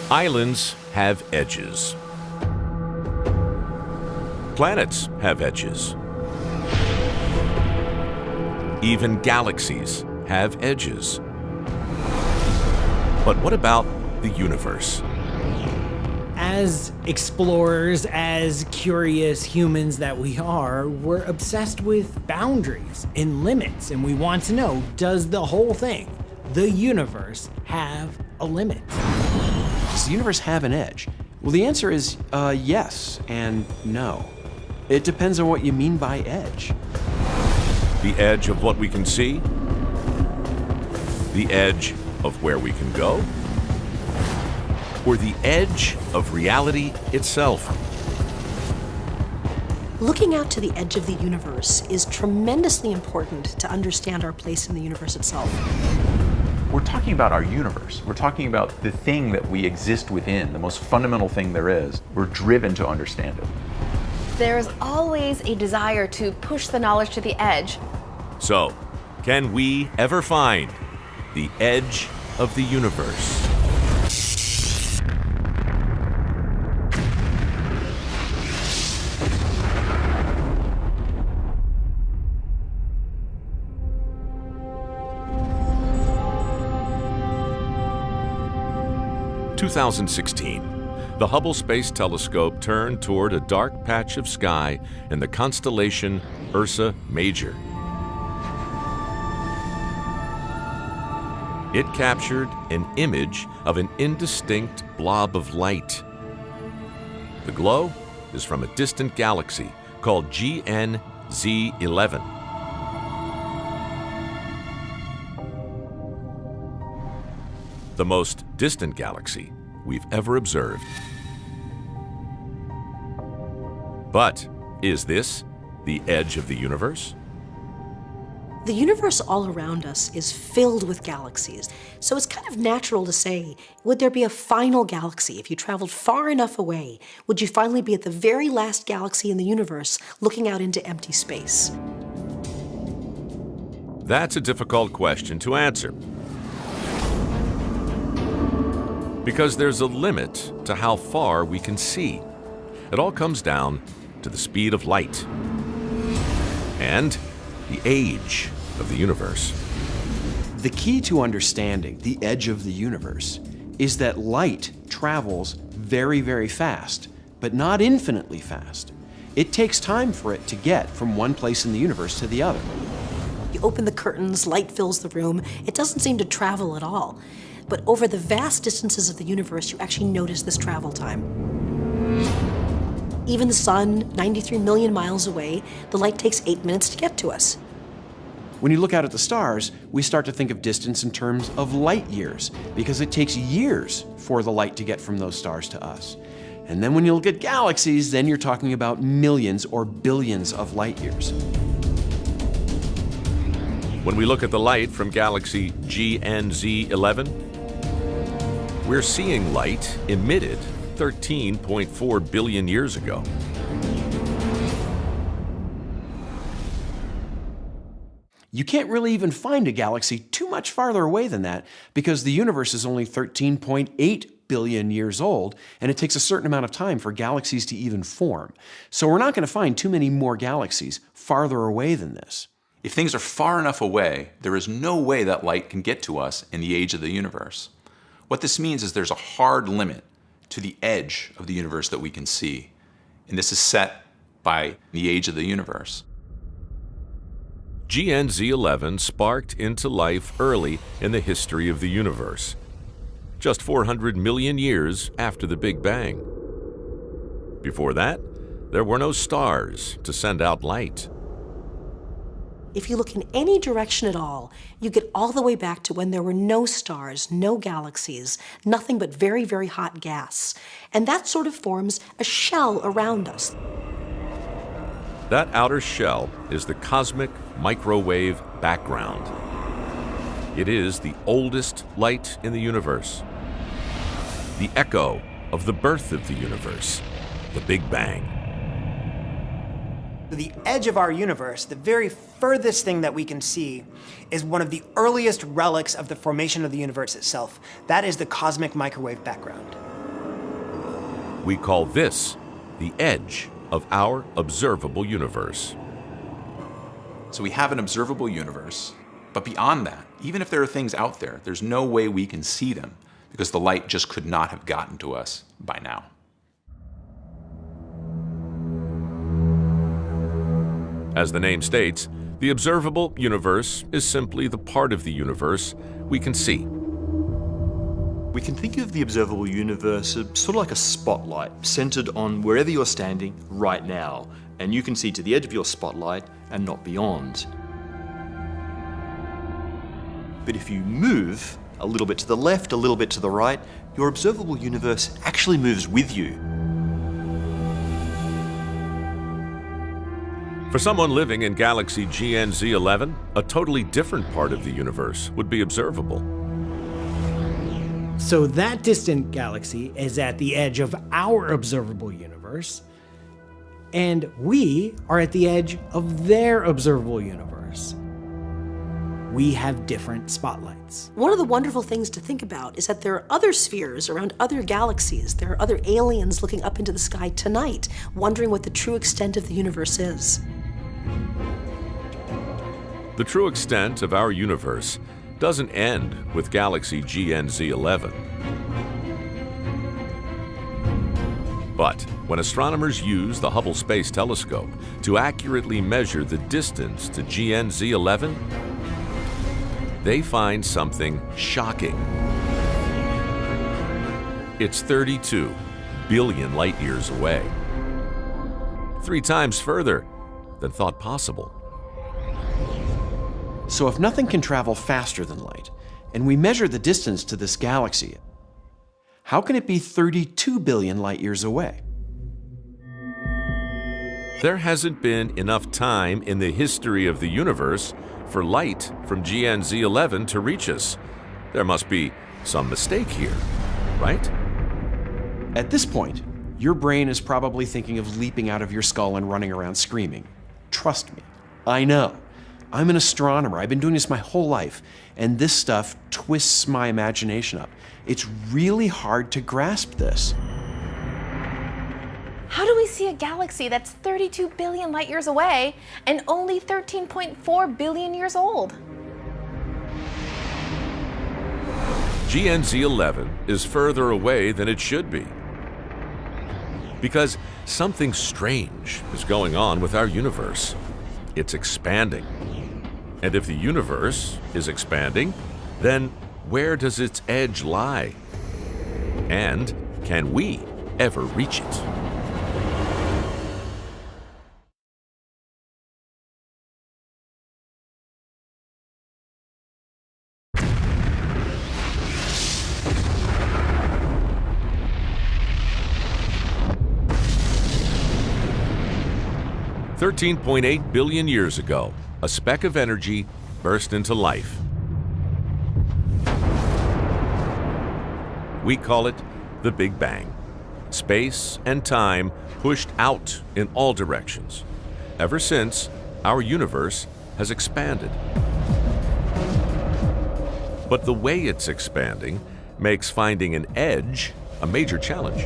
Islands have edges. Planets have edges. Even galaxies have edges. But what about the universe? As explorers, as curious humans that we are, we're obsessed with boundaries and limits, and we want to know, does the whole thing, the universe, have a limit? Does the universe have an edge? Well, the answer is yes and no. It depends on what you mean by edge. The edge of what we can see? The edge of where we can go? Or the edge of reality itself? Looking out to the edge of the universe is tremendously important to understand our place in the universe itself. We're talking about our universe. We're talking about the thing that we exist within, the most fundamental thing there is. We're driven to understand it. There's always a desire to push the knowledge to the edge. So, can we ever find the edge of the universe? In 2016, the Hubble Space Telescope turned toward a dark patch of sky in the constellation Ursa Major. It captured an image of an indistinct blob of light. The glow is from a distant galaxy called GN-Z11. The most distant galaxy we've ever observed. But is this the edge of the universe? The universe all around us is filled with galaxies, so it's kind of natural to say, would there be a final galaxy? If you traveled far enough away, would you finally be at the very last galaxy in the universe looking out into empty space? That's a difficult question to answer. Because there's a limit to how far we can see. It all comes down to the speed of light and the age of the universe. The key to understanding the edge of the universe is that light travels very, very fast, but not infinitely fast. It takes time for it to get from one place in the universe to the other. You open the curtains, light fills the room. It doesn't seem to travel at all. But over the vast distances of the universe, you actually notice this travel time. Even the sun, 93 million miles away, the light takes 8 minutes to get to us. When you look out at the stars, we start to think of distance in terms of light years, because it takes years for the light to get from those stars to us. And then when you look at galaxies, then you're talking about millions or billions of light years. When we look at the light from galaxy GN-Z11, we're seeing light emitted 13.4 billion years ago. You can't really even find a galaxy too much farther away than that because the universe is only 13.8 billion years old, and it takes a certain amount of time for galaxies to even form. So we're not going to find too many more galaxies farther away than this. If things are far enough away, there is no way that light can get to us in the age of the universe. What this means is there's a hard limit to the edge of the universe that we can see, and this is set by the age of the universe. GN-Z11 sparked into life early in the history of the universe, just 400 million years after the Big Bang. Before that, there were no stars to send out light. If you look in any direction at all, you get all the way back to when there were no stars, no galaxies, nothing but very, very hot gas. And that sort of forms a shell around us. That outer shell is the cosmic microwave background. It is the oldest light in the universe, the echo of the birth of the universe, the Big Bang. The edge of our universe, the very furthest thing that we can see, is one of the earliest relics of the formation of the universe itself. That is the cosmic microwave background. We call this the edge of our observable universe. So we have an observable universe, but beyond that, even if there are things out there, there's no way we can see them because the light just could not have gotten to us by now. As the name states, the observable universe is simply the part of the universe we can see. We can think of the observable universe as sort of like a spotlight centered on wherever you're standing right now, and you can see to the edge of your spotlight and not beyond. But if you move a little bit to the left, a little bit to the right, your observable universe actually moves with you. For someone living in galaxy GNZ 11, a totally different part of the universe would be observable. So that distant galaxy is at the edge of our observable universe, and we are at the edge of their observable universe. We have different spotlights. One of the wonderful things to think about is that there are other spheres around other galaxies. There are other aliens looking up into the sky tonight, wondering what the true extent of the universe is. The true extent of our universe doesn't end with galaxy GNZ 11. But when astronomers use the Hubble Space Telescope to accurately measure the distance to GNZ 11, they find something shocking. It's 32 billion light years away. 3 times further than thought possible. So if nothing can travel faster than light, and we measure the distance to this galaxy, how can it be 32 billion light years away? There hasn't been enough time in the history of the universe for light from GNZ 11 to reach us. There must be some mistake here, right? At this point, your brain is probably thinking of leaping out of your skull and running around screaming. Trust me, I know. I'm an astronomer. I've been doing this my whole life, and this stuff twists my imagination up. It's really hard to grasp this. How do we see a galaxy that's 32 billion light years away and only 13.4 billion years old? GNZ 11 is further away than it should be. Because something strange is going on with our universe. It's expanding. And if the universe is expanding, then where does its edge lie? And can we ever reach it? $13.8 billion years ago, a speck of energy burst into life. We call it the Big Bang. Space and time pushed out in all directions. Ever since, our universe has expanded. But the way it's expanding makes finding an edge a major challenge.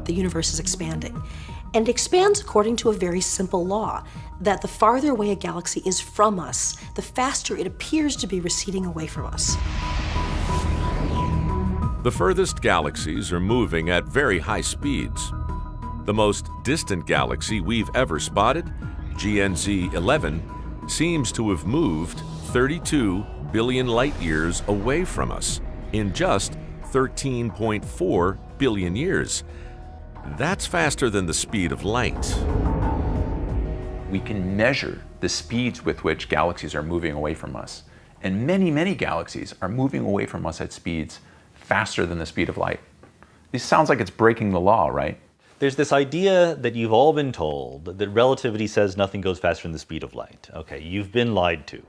The universe is expanding. And it expands according to a very simple law, that the farther away a galaxy is from us, the faster it appears to be receding away from us. The furthest galaxies are moving at very high speeds. The most distant galaxy we've ever spotted, GNZ 11, seems to have moved 32 billion light years away from us in just 13.4 billion years. That's faster than the speed of light. We can measure the speeds with which galaxies are moving away from us. And many, many galaxies are moving away from us at speeds faster than the speed of light. This sounds like it's breaking the law, right? There's this idea that you've all been told that relativity says nothing goes faster than the speed of light. Okay, you've been lied to.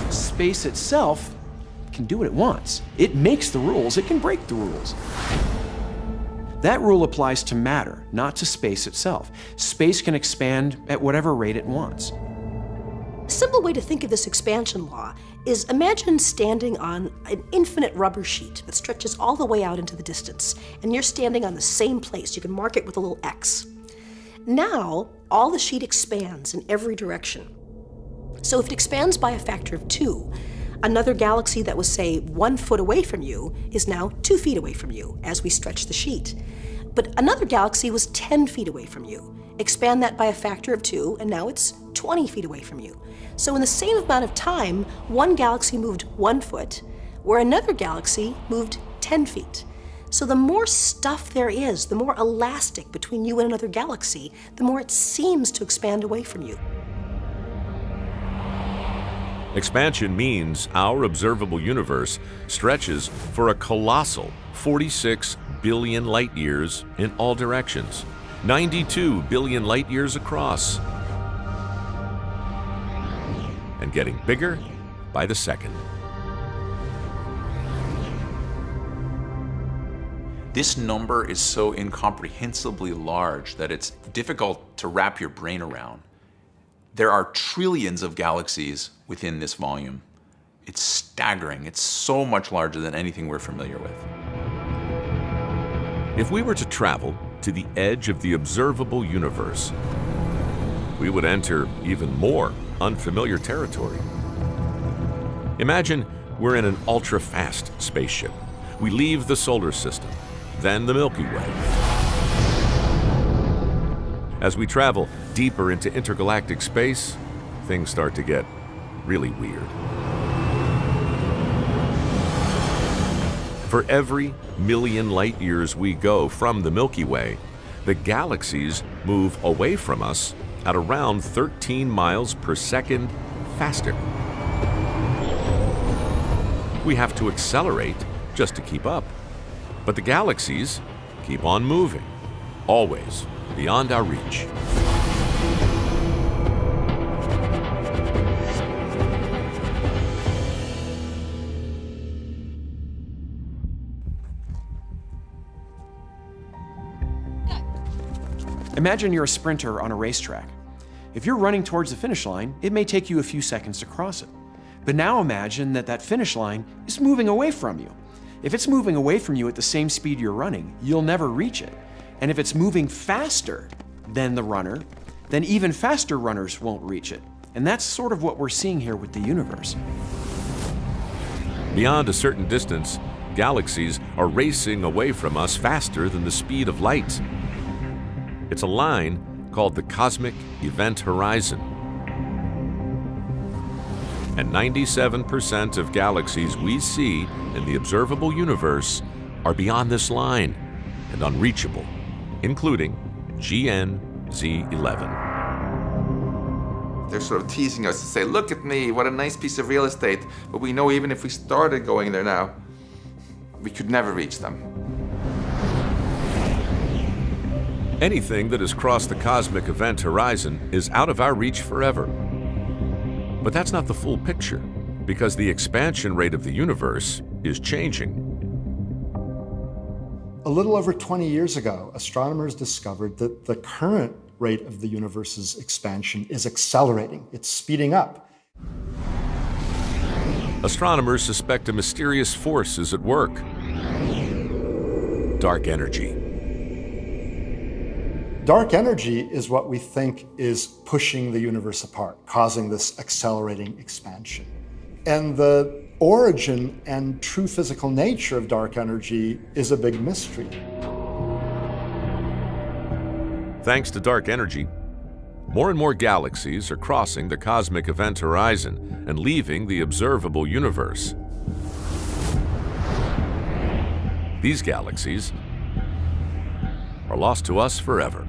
Space itself can do what it wants. It makes the rules, it can break the rules. That rule applies to matter, not to space itself. Space can expand at whatever rate it wants. simple way to think of this expansion law is imagine standing on an infinite rubber sheet that stretches all the way out into the distance, and you're standing on the same place. You can mark it with a little X. Now, all the sheet expands in every direction. So if it expands by a factor of 2, another galaxy that was, say, 1 foot away from you is now 2 feet away from you as we stretch the sheet. But another galaxy was 10 feet away from you. Expand that by a factor of 2, and now it's 20 feet away from you. So in the same amount of time, one galaxy moved 1 foot, where another galaxy moved 10 feet. So the more stuff there is, the more elastic between you and another galaxy, the more it seems to expand away from you. Expansion means our observable universe stretches for a colossal 46 billion light years in all directions, 92 billion light years across, and getting bigger by the second. This number is so incomprehensibly large that it's difficult to wrap your brain around. There are trillions of galaxies within this volume. It's staggering. It's so much larger than anything we're familiar with. If we were to travel to the edge of the observable universe, we would enter even more unfamiliar territory. Imagine we're in an ultra-fast spaceship. We leave the solar system, then the Milky Way. As we travel deeper into intergalactic space, things start to get really weird. For every million light years we go from the Milky Way, the galaxies move away from us at around 13 miles per second faster. We have to accelerate just to keep up. But the galaxies keep on moving, always beyond our reach. Imagine you're a sprinter on a racetrack. If you're running towards the finish line, it may take you a few seconds to cross it. But now imagine that that finish line is moving away from you. If it's moving away from you at the same speed you're running, you'll never reach it. And if it's moving faster than the runner, then even faster runners won't reach it. And that's sort of what we're seeing here with the universe. Beyond a certain distance, galaxies are racing away from us faster than the speed of light. It's a line called the cosmic event horizon. And 97% of galaxies we see in the observable universe are beyond this line and unreachable, including GN-Z11. They're sort of teasing us to say, look at me, what a nice piece of real estate. But we know even if we started going there now, we could never reach them. Anything that has crossed the cosmic event horizon is out of our reach forever. But that's not the full picture, because the expansion rate of the universe is changing. A little over 20 years ago, astronomers discovered that the current rate of the universe's expansion is accelerating. It's speeding up. Astronomers suspect a mysterious force is at work. Dark energy. Dark energy is what we think is pushing the universe apart, causing this accelerating expansion. And the origin and true physical nature of dark energy is a big mystery. Thanks to dark energy, more and more galaxies are crossing the cosmic event horizon and leaving the observable universe. These galaxies are lost to us forever.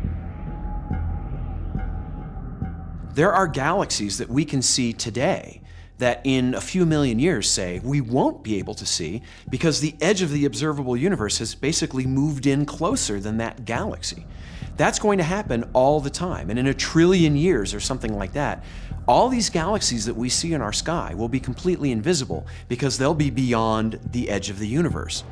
There are galaxies that we can see today that in a few million years, say, we won't be able to see because the edge of the observable universe has basically moved in closer than that galaxy. That's going to happen all the time, and in 1 trillion years or something like that, all these galaxies that we see in our sky will be completely invisible because they'll be beyond the edge of the universe.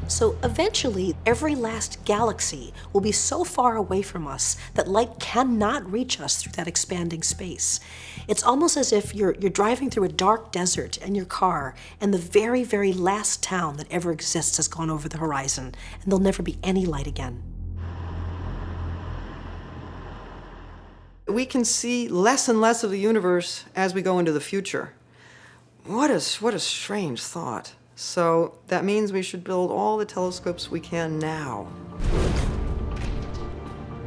So eventually, every last galaxy will be so far away from us that light cannot reach us through that expanding space. It's almost as if you're driving through a dark desert in your car, and the very, very last town that ever exists has gone over the horizon, and there'll never be any light again. We can see less and less of the universe as we go into the future. What a strange thought. So that means we should build all the telescopes we can now.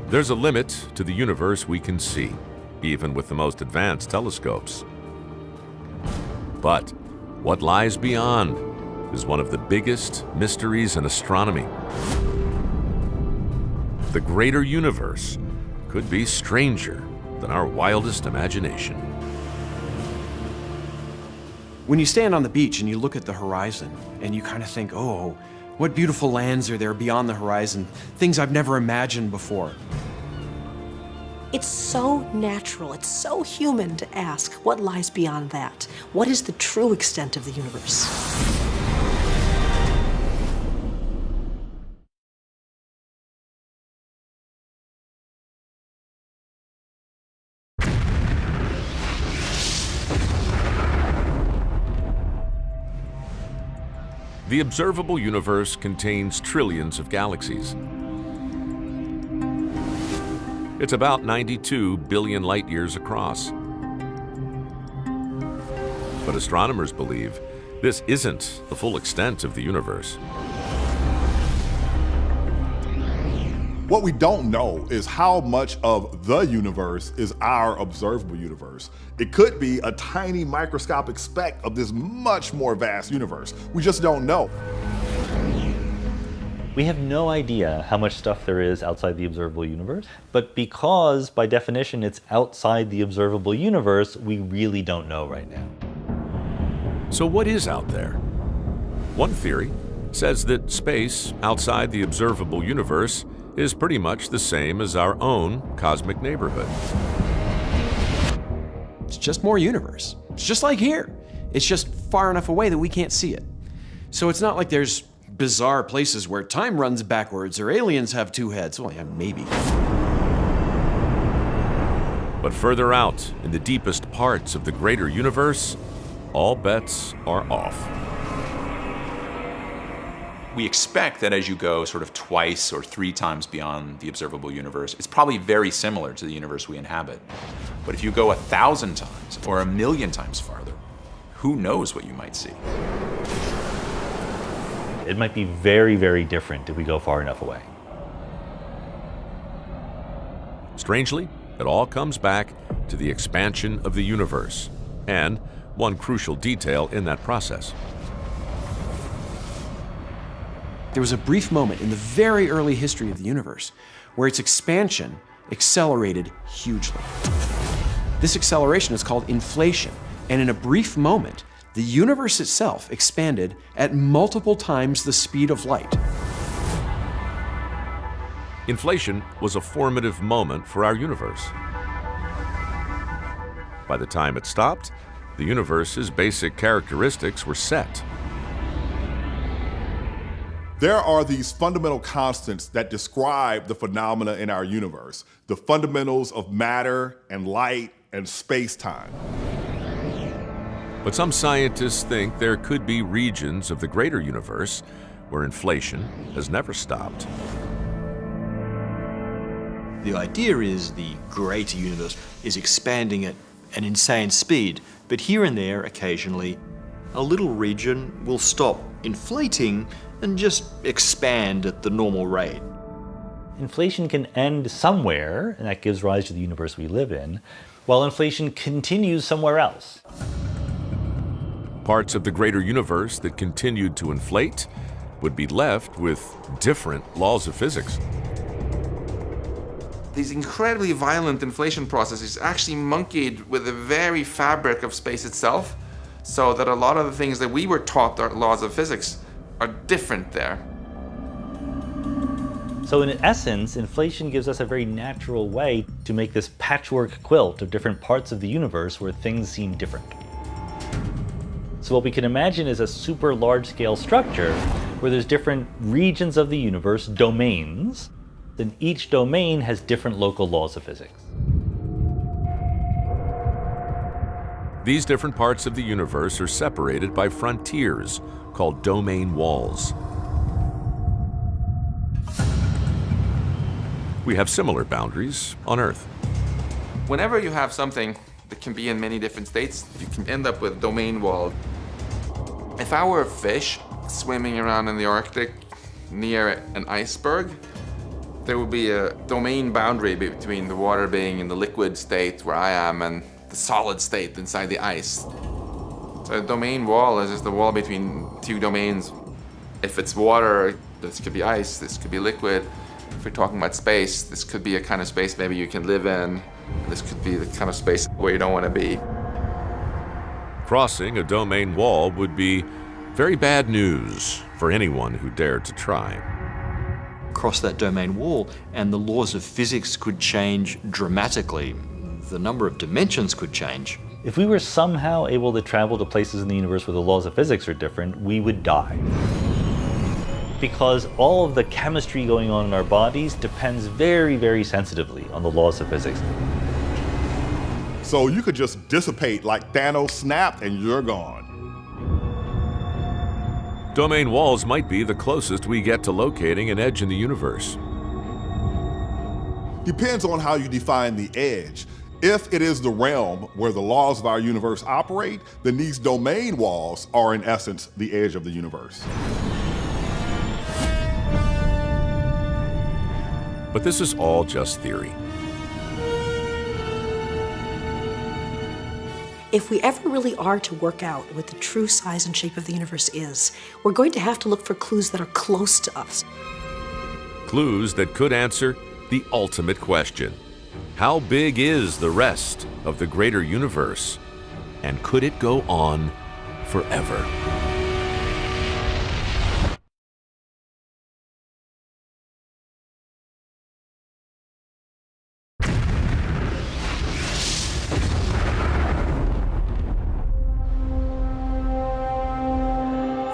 There's a limit to the universe we can see, even with the most advanced telescopes. But what lies beyond is one of the biggest mysteries in astronomy. The greater universe could be stranger than our wildest imagination. When you stand on the beach and you look at the horizon and you kind of think, oh, what beautiful lands are there beyond the horizon, things I've never imagined before. It's so natural, it's so human to ask what lies beyond that. What is the true extent of the universe? The observable universe contains trillions of galaxies. It's about 92 billion light-years across. But astronomers believe this isn't the full extent of the universe. What we don't know is how much of the universe is our observable universe. It could be a tiny microscopic speck of this much more vast universe. We just don't know. We have no idea how much stuff there is outside the observable universe, but because, by definition, it's outside the observable universe, we really don't know right now. So what is out there? One theory says that space outside the observable universe is pretty much the same as our own cosmic neighborhood. It's just more universe. It's just like here. It's just far enough away that we can't see it. So it's not like there's bizarre places where time runs backwards or aliens have two heads. Well, yeah, maybe. But further out, in the deepest parts of the greater universe, all bets are off. We expect that as you go sort of twice or 3 times beyond the observable universe, it's probably very similar to the universe we inhabit. But if you go 1,000 times or 1,000,000 times farther, who knows what you might see? It might be very, very different if we go far enough away. Strangely, it all comes back to the expansion of the universe, and one crucial detail in that process. There was a brief moment in the very early history of the universe where its expansion accelerated hugely. This acceleration is called inflation, and in a brief moment, the universe itself expanded at multiple times the speed of light. Inflation was a formative moment for our universe. By the time it stopped, the universe's basic characteristics were set. There are these fundamental constants that describe the phenomena in our universe, the fundamentals of matter and light and space-time. But some scientists think there could be regions of the greater universe where inflation has never stopped. The idea is the greater universe is expanding at an insane speed, but here and there, occasionally, a little region will stop inflating and just expand at the normal rate. Inflation can end somewhere, and that gives rise to the universe we live in, while inflation continues somewhere else. Parts of the greater universe that continued to inflate would be left with different laws of physics. These incredibly violent inflation processes actually monkeyed with the very fabric of space itself, so that a lot of the things that we were taught are laws of physics are different there. So in essence, inflation gives us a very natural way to make this patchwork quilt of different parts of the universe where things seem different. So what we can imagine is a super large-scale structure where there's different regions of the universe, domains, then each domain has different local laws of physics. These different parts of the universe are separated by frontiers called domain walls. We have similar boundaries on Earth. Whenever you have something that can be in many different states, you can end up with domain wall. If I were a fish swimming around in the Arctic near an iceberg, there would be a domain boundary between the water being in the liquid state where I am and the solid state inside the ice. So a domain wall is just the wall between two domains. If it's water, this could be ice, this could be liquid. If we're talking about space, this could be a kind of space maybe you can live in. This could be the kind of space where you don't want to be. Crossing a domain wall would be very bad news for anyone who dared to try. Cross that domain wall and the laws of physics could change dramatically. The number of dimensions could change. If we were somehow able to travel to places in the universe where the laws of physics are different, we would die. Because all of the chemistry going on in our bodies depends very, very sensitively on the laws of physics. So you could just dissipate like Thanos snapped and you're gone. Domain walls might be the closest we get to locating an edge in the universe. Depends on how you define the edge. If it is the realm where the laws of our universe operate, then these domain walls are in essence the edge of the universe. But this is all just theory. If we ever really are to work out what the true size and shape of the universe is, we're going to have to look for clues that are close to us. Clues that could answer the ultimate question. How big is the rest of the greater universe? And could it go on forever?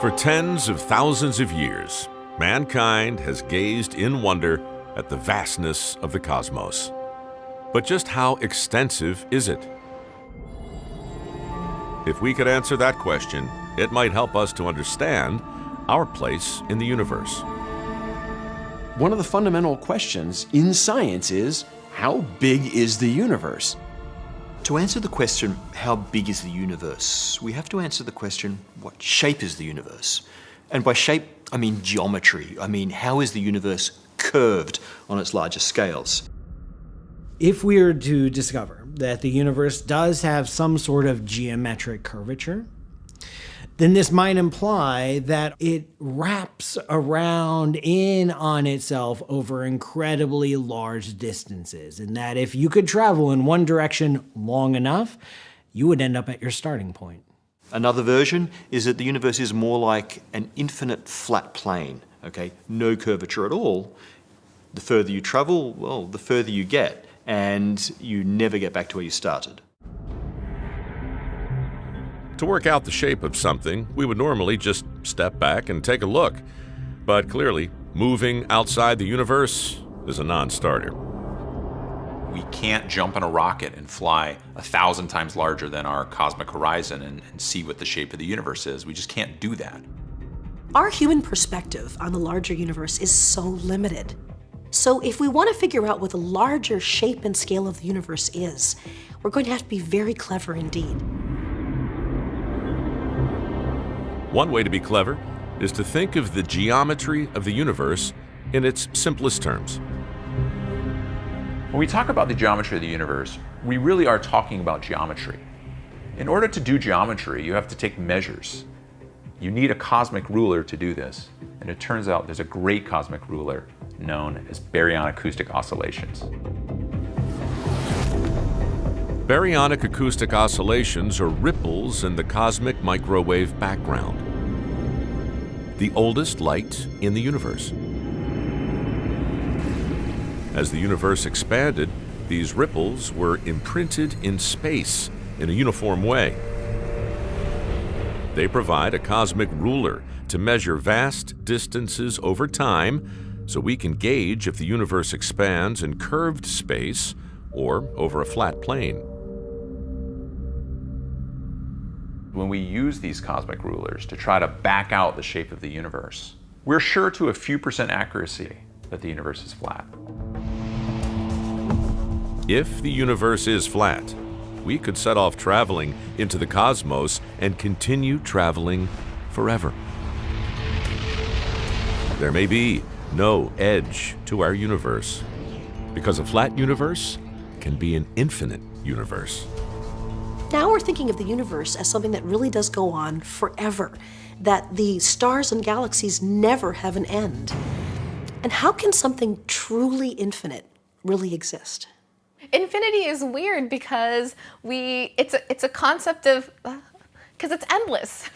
For tens of thousands of years, mankind has gazed in wonder at the vastness of the cosmos. But just how extensive is it? If we could answer that question, it might help us to understand our place in the universe. One of the fundamental questions in science is, how big is the universe? To answer the question, how big is the universe, we have to answer the question, what shape is the universe? And by shape, I mean geometry. I mean, how is the universe curved on its larger scales? If we are to discover that the universe does have some sort of geometric curvature, then this might imply that it wraps around in on itself over incredibly large distances, and that if you could travel in one direction long enough, you would end up at your starting point. Another version is that the universe is more like an infinite flat plane, okay? No curvature at all. The further you travel, well, the further you get, and you never get back to where you started. To work out the shape of something, we would normally just step back and take a look. But clearly, moving outside the universe is a non-starter. We can't jump in a rocket and fly 1,000 times larger than our cosmic horizon and see what the shape of the universe is. We just can't do that. Our human perspective on the larger universe is so limited. So if we want to figure out what the larger shape and scale of the universe is, we're going to have to be very clever indeed. One way to be clever is to think of the geometry of the universe in its simplest terms. When we talk about the geometry of the universe, we really are talking about geometry. In order to do geometry, you have to take measures. You need a cosmic ruler to do this, and it turns out there's a great cosmic ruler known as baryonic acoustic oscillations. Baryonic acoustic oscillations are ripples in the cosmic microwave background, the oldest light in the universe. As the universe expanded, these ripples were imprinted in space in a uniform way. They provide a cosmic ruler to measure vast distances over time so we can gauge if the universe expands in curved space or over a flat plane. When we use these cosmic rulers to try to back out the shape of the universe, we're sure to a few % accuracy that the universe is flat. If the universe is flat, we could set off traveling into the cosmos and continue traveling forever. There may be no edge to our universe, because a flat universe can be an infinite universe. Now we're thinking of the universe as something that really does go on forever, that the stars and galaxies never have an end. And how can something truly infinite really exist? Infinity is weird because it's a concept of, because it's endless.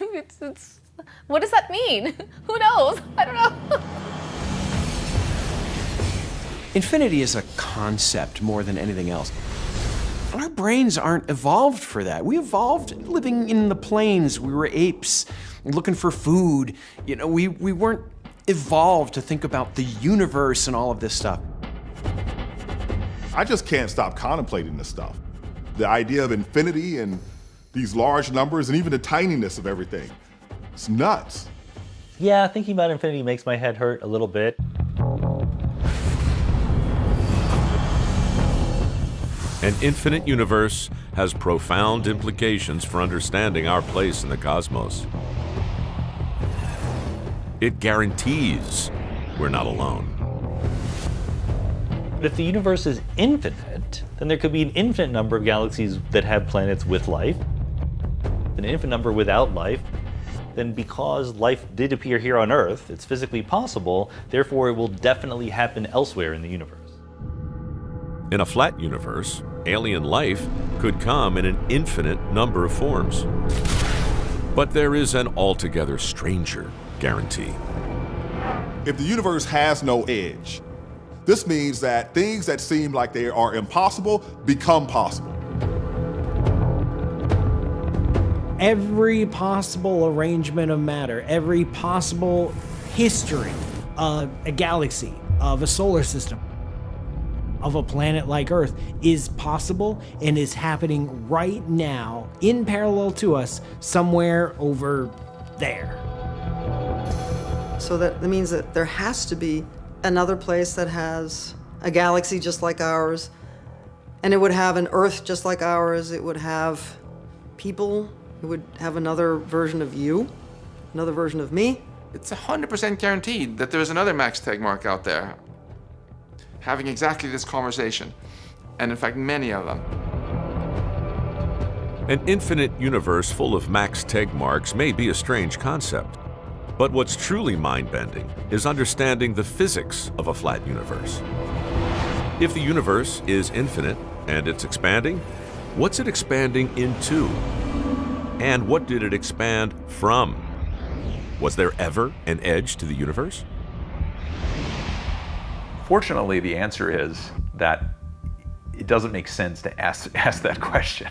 What does that mean? Who knows? I don't know. Infinity is a concept more than anything else. Our brains aren't evolved for that. We evolved living in the plains. We were apes looking for food. You know, we weren't evolved to think about the universe and all of this stuff. I just can't stop contemplating this stuff. The idea of infinity and these large numbers and even the tininess of everything. It's nuts. Yeah, thinking about infinity makes my head hurt a little bit. An infinite universe has profound implications for understanding our place in the cosmos. It guarantees we're not alone. But if the universe is infinite, then there could be an infinite number of galaxies that have planets with life, an infinite number without life. Then because life did appear here on Earth, it's physically possible, therefore it will definitely happen elsewhere in the universe. In a flat universe, alien life could come in an infinite number of forms. But there is an altogether stranger guarantee. If the universe has no edge, this means that things that seem like they are impossible become possible. Every possible arrangement of matter, every possible history of a galaxy, of a solar system, of a planet like Earth is possible and is happening right now in parallel to us somewhere over there. So that means that there has to be another place that has a galaxy just like ours, and it would have an Earth just like ours. It would have people. It would have another version of you, another version of me. It's 100% guaranteed that there's another Max Tegmark out there having exactly this conversation, and in fact, many of them. An infinite universe full of Max Tegmarks may be a strange concept, but what's truly mind-bending is understanding the physics of a flat universe. If the universe is infinite and it's expanding, what's it expanding into? And what did it expand from? Was there ever an edge to the universe? Fortunately, the answer is that it doesn't make sense to ask that question.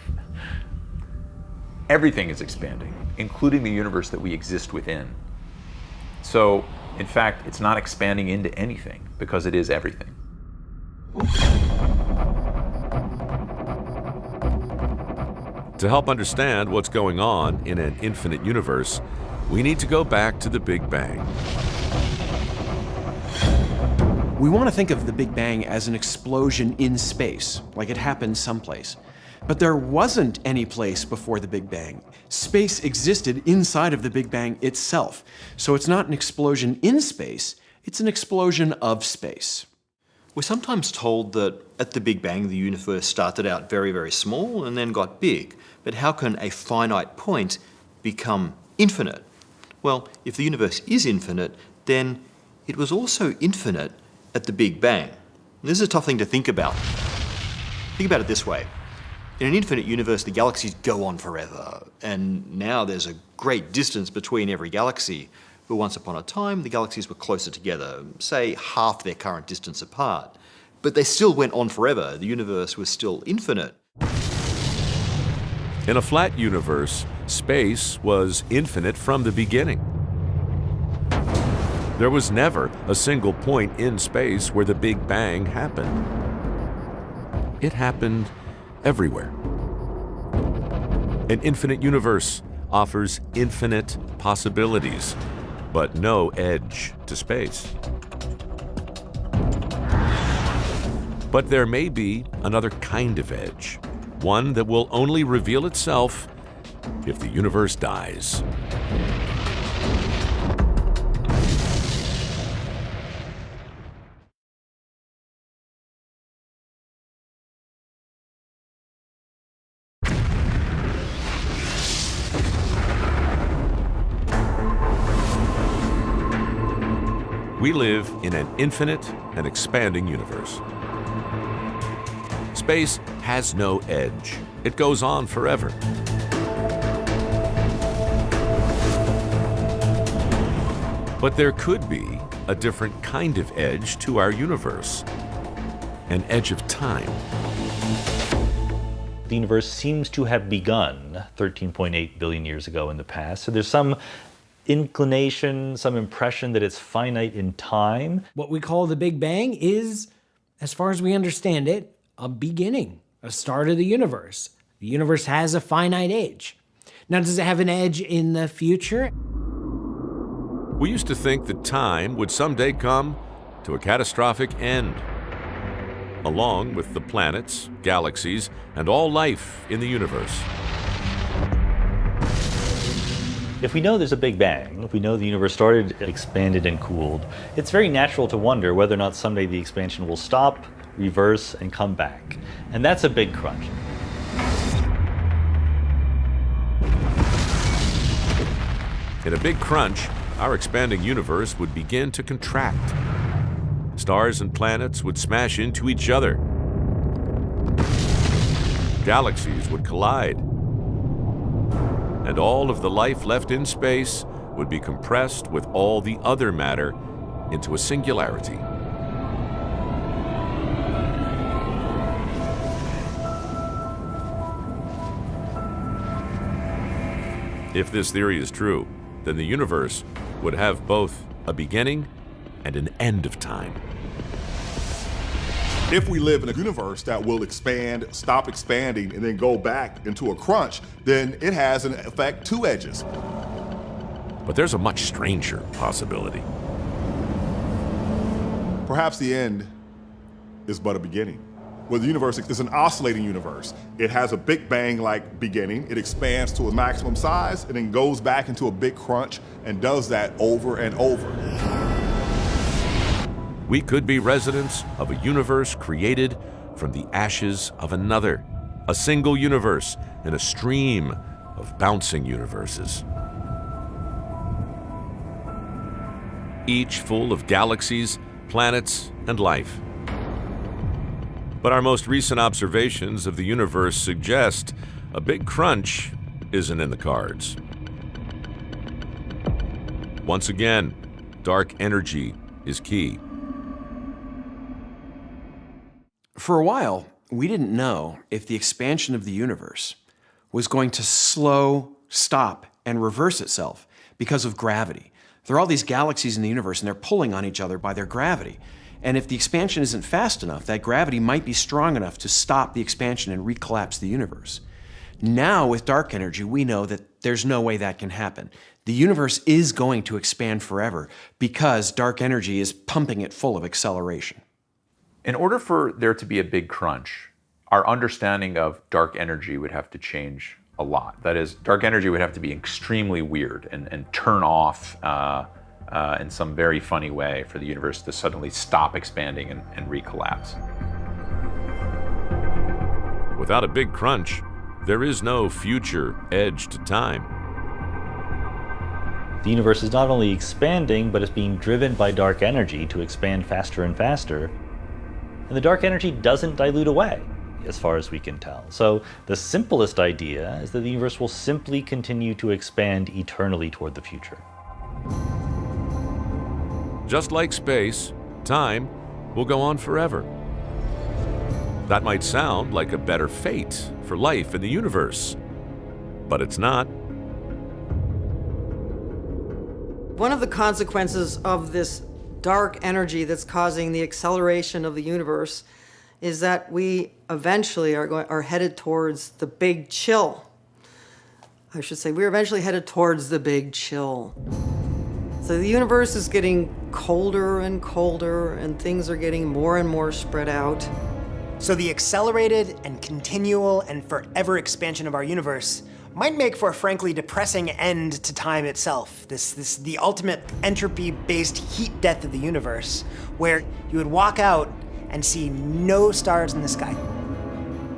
Everything is expanding, including the universe that we exist within. So, in fact, it's not expanding into anything because it is everything. To help understand what's going on in an infinite universe, we need to go back to the Big Bang. We want to think of the Big Bang as an explosion in space, like it happened someplace. But there wasn't any place before the Big Bang. Space existed inside of the Big Bang itself. So it's not an explosion in space, it's an explosion of space. We're sometimes told that at the Big Bang, the universe started out very, very small and then got big. But how can a finite point become infinite? Well, if the universe is infinite, then it was also infinite at the Big Bang. And this is a tough thing to think about. Think about it this way. In an infinite universe, the galaxies go on forever, and now there's a great distance between every galaxy. But once upon a time, the galaxies were closer together, say half their current distance apart. But they still went on forever. The universe was still infinite. In a flat universe, space was infinite from the beginning. There was never a single point in space where the Big Bang happened. It happened everywhere. An infinite universe offers infinite possibilities, but no edge to space. But there may be another kind of edge, one that will only reveal itself if the universe dies. We live in an infinite and expanding universe. Space has no edge. It goes on forever. But there could be a different kind of edge to our universe, an edge of time. The universe seems to have begun 13.8 billion years ago in the past, so there's some inclination, some impression that it's finite in time. What we call the Big Bang is, as far as we understand it, a beginning, a start of the universe. The universe has a finite age. Now, does it have an edge in the future? We used to think that time would someday come to a catastrophic end, along with the planets, galaxies, and all life in the universe. If we know there's a Big Bang, if we know the universe started, expanded, and cooled, it's very natural to wonder whether or not someday the expansion will stop, reverse, and come back. And that's a big crunch. In a big crunch, our expanding universe would begin to contract. Stars and planets would smash into each other. Galaxies would collide. And all of the life left in space would be compressed with all the other matter into a singularity. If this theory is true, then the universe would have both a beginning and an end of time. If we live in a universe that will expand, stop expanding, and then go back into a crunch, then it has, in effect, two edges. But there's a much stranger possibility. Perhaps the end is but a beginning. Well, the universe is an oscillating universe. It has a Big Bang-like beginning. It expands to a maximum size and then goes back into a big crunch and does that over and over. We could be residents of a universe created from the ashes of another, a single universe in a stream of bouncing universes. Each full of galaxies, planets, and life. But our most recent observations of the universe suggest a big crunch isn't in the cards. Once again, dark energy is key. For a while, we didn't know if the expansion of the universe was going to slow, stop, and reverse itself because of gravity. There are all these galaxies in the universe, and they're pulling on each other by their gravity. And if the expansion isn't fast enough, that gravity might be strong enough to stop the expansion and recollapse the universe. Now, with dark energy, we know that there's no way that can happen. The universe is going to expand forever because dark energy is pumping it full of acceleration. In order for there to be a big crunch, our understanding of dark energy would have to change a lot. That is, dark energy would have to be extremely weird and turn off in some very funny way for the universe to suddenly stop expanding and recollapse. Without a big crunch, there is no future edge to time. The universe is not only expanding, but it's being driven by dark energy to expand faster and faster. And the dark energy doesn't dilute away, as far as we can tell. So the simplest idea is that the universe will simply continue to expand eternally toward the future. Just like space, time will go on forever. That might sound like a better fate for life in the universe, but it's not. One of the consequences of this dark energy that's causing the acceleration of the universe is that we eventually are headed towards the big chill. I should say, we're eventually headed towards the big chill. So the universe is getting colder and colder, and things are getting more and more spread out. So the accelerated and continual and forever expansion of our universe might make for a frankly depressing end to time itself. The ultimate entropy-based heat death of the universe, where you would walk out and see no stars in the sky.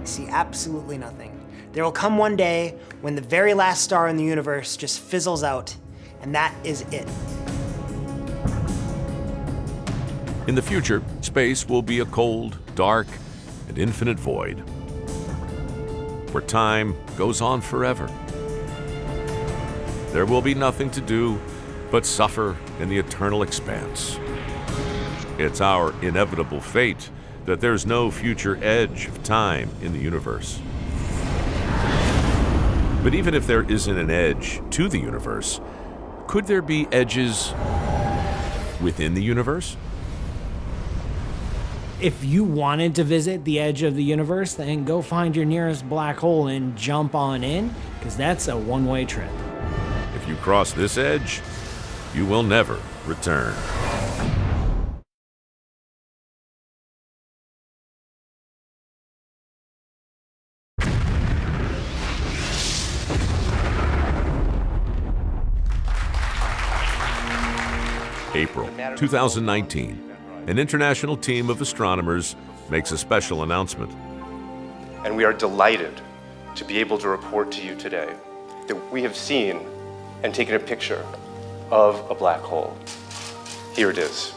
See absolutely nothing. There will come one day when the very last star in the universe just fizzles out, and that is it. In the future, space will be a cold, dark, and infinite void, where time goes on forever. There will be nothing to do but suffer in the eternal expanse. It's our inevitable fate that there's no future edge of time in the universe. But even if there isn't an edge to the universe, could there be edges within the universe? If you wanted to visit the edge of the universe, then go find your nearest black hole and jump on in, because that's a one-way trip. If you cross this edge, you will never return. April 2019. An international team of astronomers makes a special announcement. And we are delighted to be able to report to you today that we have seen and taken a picture of a black hole. Here it is.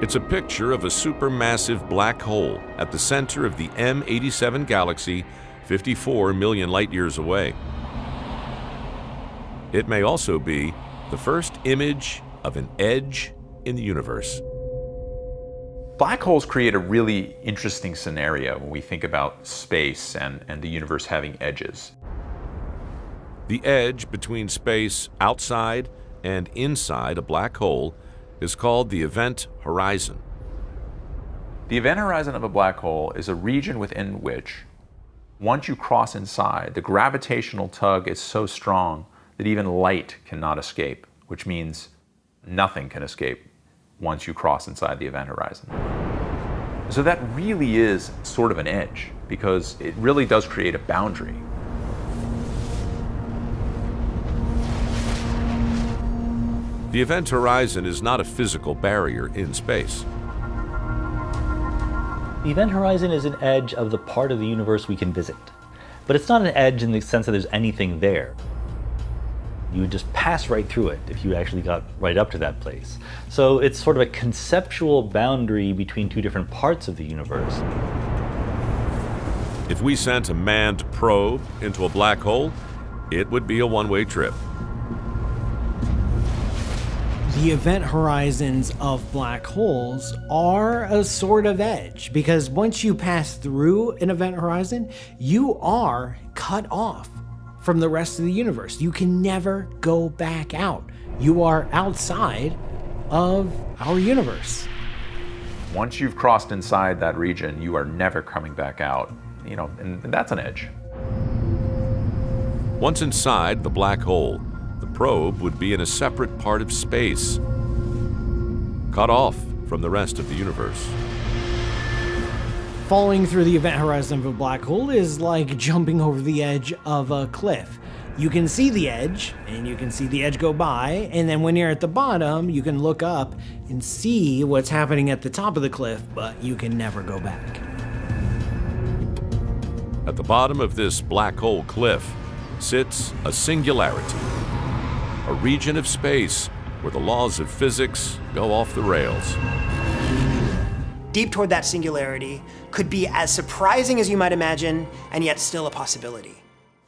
It's a picture of a supermassive black hole at the center of the M87 galaxy, 54 million light-years away. It may also be the first image of an edge in the universe. Black holes create a really interesting scenario when we think about space and the universe having edges. The edge between space outside and inside a black hole is called the event horizon. The event horizon of a black hole is a region within which, once you cross inside, the gravitational tug is so strong that even light cannot escape, which means nothing can escape once you cross inside the event horizon. So that really is sort of an edge, because it really does create a boundary. The event horizon is not a physical barrier in space. The event horizon is an edge of the part of the universe we can visit. But it's not an edge in the sense that there's anything there. You would just pass right through it if you actually got right up to that place. So it's sort of a conceptual boundary between two different parts of the universe. If we sent a manned probe into a black hole, it would be a one-way trip. The event horizons of black holes are a sort of edge, because once you pass through an event horizon, you are cut off from the rest of the universe. You can never go back out. You are outside of our universe. Once you've crossed inside that region, you are never coming back out. And that's an edge. Once inside the black hole, the probe would be in a separate part of space, cut off from the rest of the universe. Falling through the event horizon of a black hole is like jumping over the edge of a cliff. You can see the edge, and you can see the edge go by, and then when you're at the bottom, you can look up and see what's happening at the top of the cliff, but you can never go back. At the bottom of this black hole cliff sits a singularity, a region of space where the laws of physics go off the rails. Deep toward that singularity could be as surprising as you might imagine, and yet still a possibility.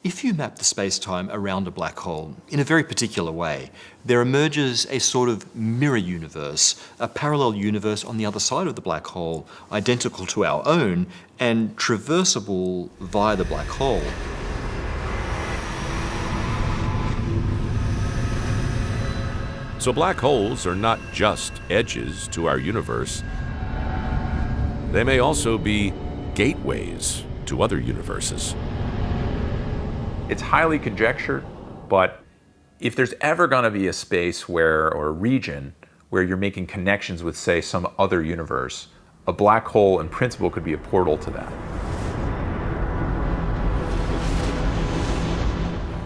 If you map the space-time around a black hole in a very particular way, there emerges a sort of mirror universe, a parallel universe on the other side of the black hole, identical to our own and traversable via the black hole. So black holes are not just edges to our universe. They may also be gateways to other universes. It's highly conjectured, but if there's ever going to be a space where, or a region where you're making connections with, say, some other universe, a black hole in principle could be a portal to that.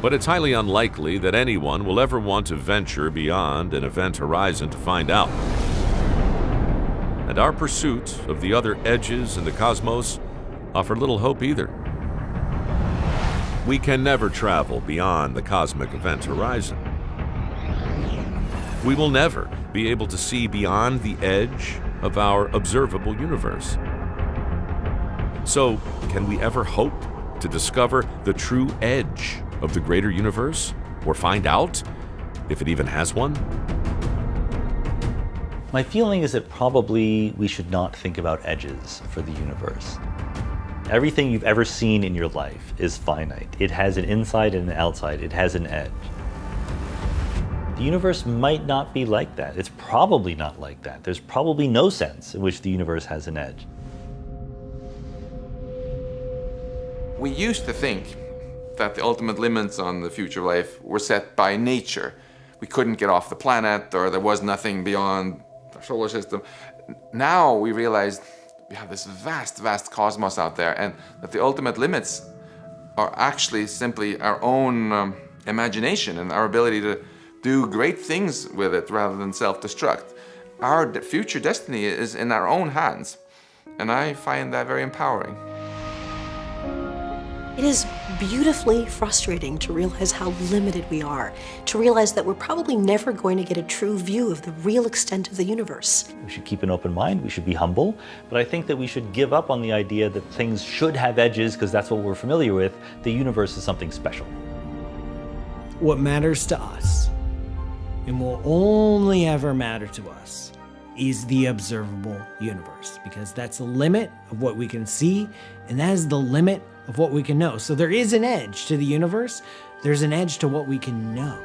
But it's highly unlikely that anyone will ever want to venture beyond an event horizon to find out. And our pursuit of the other edges in the cosmos offer little hope either. We can never travel beyond the cosmic event horizon. We will never be able to see beyond the edge of our observable universe. So, can we ever hope to discover the true edge of the greater universe, or find out if it even has one? My feeling is that probably we should not think about edges for the universe. Everything you've ever seen in your life is finite. It has an inside and an outside. It has an edge. The universe might not be like that. It's probably not like that. There's probably no sense in which the universe has an edge. We used to think that the ultimate limits on the future of life were set by nature. We couldn't get off the planet, or there was nothing beyond our solar system. Now we realize we have this vast, vast cosmos out there, and that the ultimate limits are actually simply our own imagination and our ability to do great things with it rather than self-destruct. Our future destiny is in our own hands, and I find that very empowering. It is beautifully frustrating to realize how limited we are, to realize that we're probably never going to get a true view of the real extent of the universe. We should keep an open mind, we should be humble, but I think that we should give up on the idea that things should have edges because that's what we're familiar with. The universe is something special. What matters to us, and will only ever matter to us, is the observable universe, because that's the limit of what we can see, and that is the limit of what we can know. So there is an edge to the universe. There's an edge to what we can know.